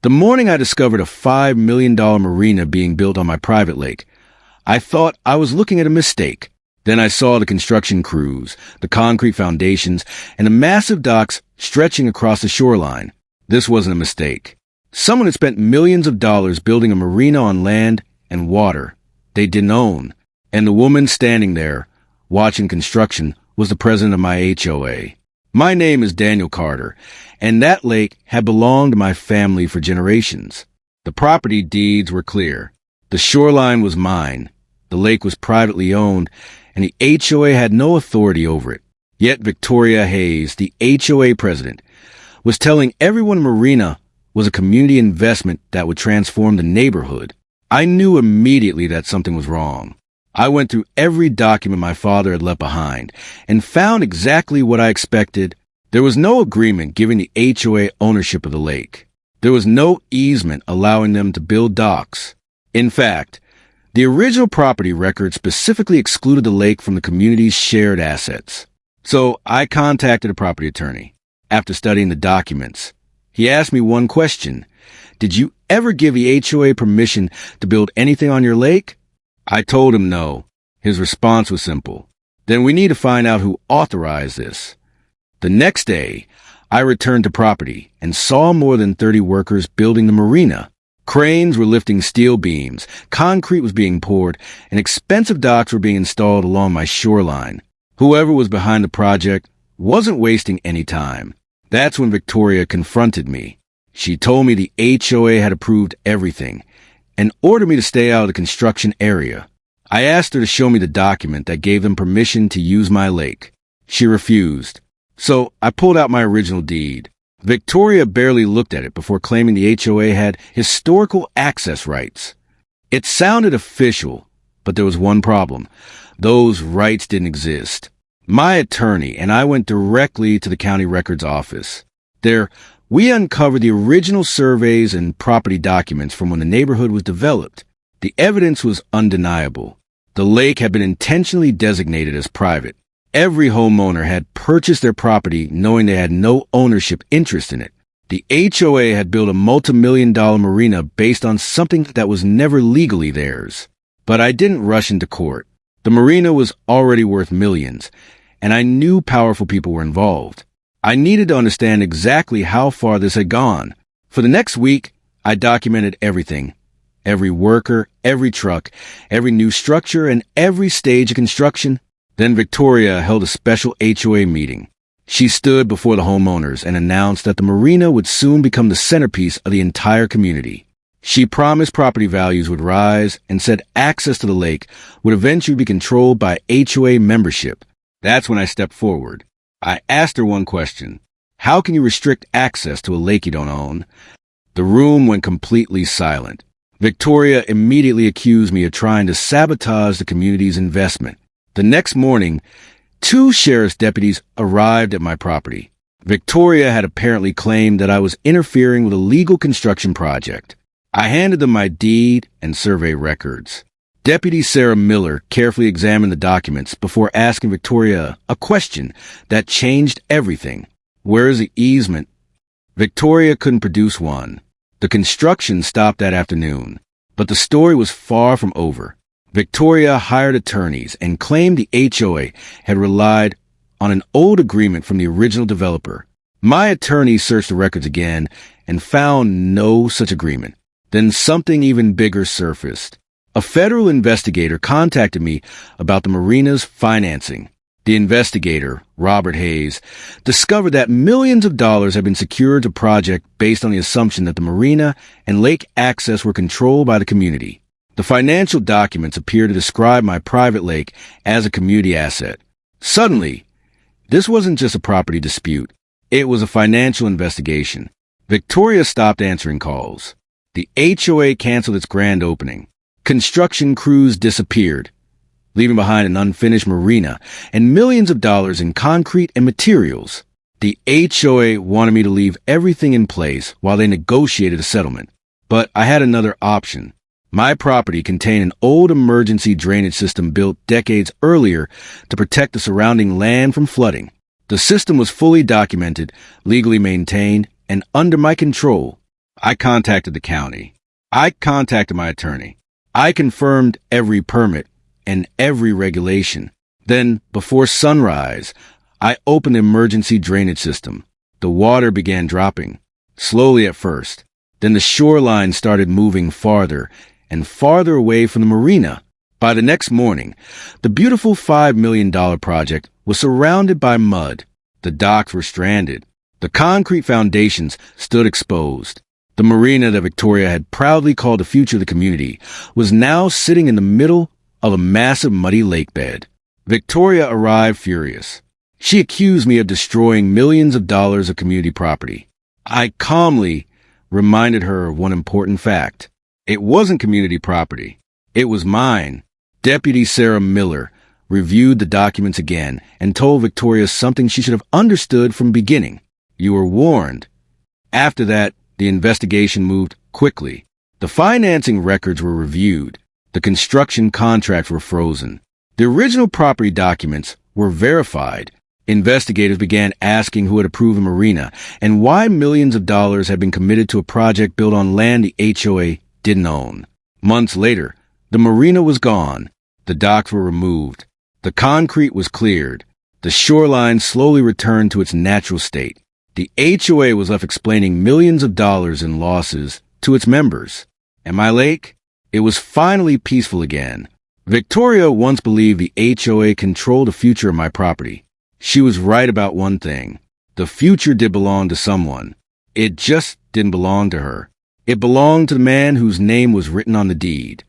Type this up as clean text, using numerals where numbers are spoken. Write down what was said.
The morning I discovered a $5 million marina being built on my private lake, I thought I was looking at a mistake. Then I saw the construction crews, the concrete foundations, and the massive docks stretching across the shoreline. This wasn't a mistake. Someone had spent millions of dollars building a marina on land and water they didn't own, and the woman standing there, watching construction, was the president of my HOA. My name is Daniel Carter, and that lake had belonged to my family for generations. The property deeds were clear. The shoreline was mine. The lake was privately owned, and the HOA had no authority over it. Yet Victoria Hayes, the HOA president, was telling everyone Marina was a community investment that would transform the neighborhood. I knew immediately that something was wrong. I went through every document my father had left behind and found exactly what I expected. There was no agreement giving the HOA ownership of the lake. There was no easement allowing them to build docks. In fact, the original property record specifically excluded the lake from the community's shared assets. So I contacted a property attorney. After studying the documents, he asked me one question. Did you ever give the HOA permission to build anything on your lake? I told him no. His response was simple. Then we need to find out who authorized this. The next day, I returned to property and saw more than 30 workers building the marina. Cranes were lifting steel beams, concrete was being poured, and expensive docks were being installed along my shoreline. Whoever was behind the project wasn't wasting any time. That's when Victoria confronted me. She told me the HOA had approved everything and ordered me to stay out of the construction area. I asked her to show me the document that gave them permission to use my lake. She refused. So I pulled out my original deed. Victoria barely looked at it before claiming the HOA had historical access rights. It sounded official, but there was one problem. Those rights didn't exist. My attorney and I went directly to the county records office. There, we uncovered the original surveys and property documents from when the neighborhood was developed. The evidence was undeniable. The lake had been intentionally designated as private. Every homeowner had purchased their property knowing they had no ownership interest in it. The HOA had built a multi-million-dollar marina based on something that was never legally theirs. But I didn't rush into court. The marina was already worth millions, and I knew powerful people were involved. I needed to understand exactly how far this had gone. For the next week, I documented everything. Every worker, every truck, every new structure, and every stage of construction. Then Victoria held a special HOA meeting. She stood before the homeowners and announced that the marina would soon become the centerpiece of the entire community. She promised property values would rise and said access to the lake would eventually be controlled by HOA membership. That's when I stepped forward. I asked her one question. How can you restrict access to a lake you don't own? The room went completely silent. Victoria immediately accused me of trying to sabotage the community's investment. The next morning, 2 sheriff's deputies arrived at my property. Victoria had apparently claimed that I was interfering with a legal construction project. I handed them my deed and survey records. Deputy Sarah Miller carefully examined the documents before asking Victoria a question that changed everything. Where is the easement? Victoria couldn't produce one. The construction stopped that afternoon, but the story was far from over. Victoria hired attorneys and claimed the HOA had relied on an old agreement from the original developer. My attorney searched the records again and found no such agreement. Then something even bigger surfaced. A federal investigator contacted me about the marina's financing. The investigator, Robert Hayes, discovered that millions of dollars had been secured to the project based on the assumption that the marina and lake access were controlled by the community. The financial documents appear to describe my private lake as a community asset. Suddenly, this wasn't just a property dispute. It was a financial investigation. Victoria stopped answering calls. The HOA canceled its grand opening. Construction crews disappeared, leaving behind an unfinished marina and millions of dollars in concrete and materials. The HOA wanted me to leave everything in place while they negotiated a settlement. But I had another option. My property contained an old emergency drainage system built decades earlier to protect the surrounding land from flooding. The system was fully documented, legally maintained, and under my control. I contacted the county. I contacted my attorney. I confirmed every permit and every regulation. Then, before sunrise, I opened the emergency drainage system. The water began dropping, slowly at first. Then the shoreline started moving farther and farther away from the marina. By the next morning, the beautiful $5 million project was surrounded by mud. The docks were stranded. The concrete foundations stood exposed. The marina that Victoria had proudly called the future of the community was now sitting in the middle of a massive muddy lake bed. Victoria arrived furious. She accused me of destroying millions of dollars of community property. I calmly reminded her of one important fact. It wasn't community property. It was mine. Deputy Sarah Miller reviewed the documents again and told Victoria something she should have understood from the beginning. You were warned. After that, the investigation moved quickly. The financing records were reviewed. The construction contracts were frozen. The original property documents were verified. Investigators began asking who had approved the marina and why millions of dollars had been committed to a project built on land the HOA didn't own. Months later, the marina was gone. The docks were removed. The concrete was cleared. The shoreline slowly returned to its natural state. The HOA was left explaining millions of dollars in losses to its members. And my lake? It was finally peaceful again. Victoria once believed the HOA controlled the future of my property. She was right about one thing. The future did belong to someone. It just didn't belong to her. It belonged to the man whose name was written on the deed.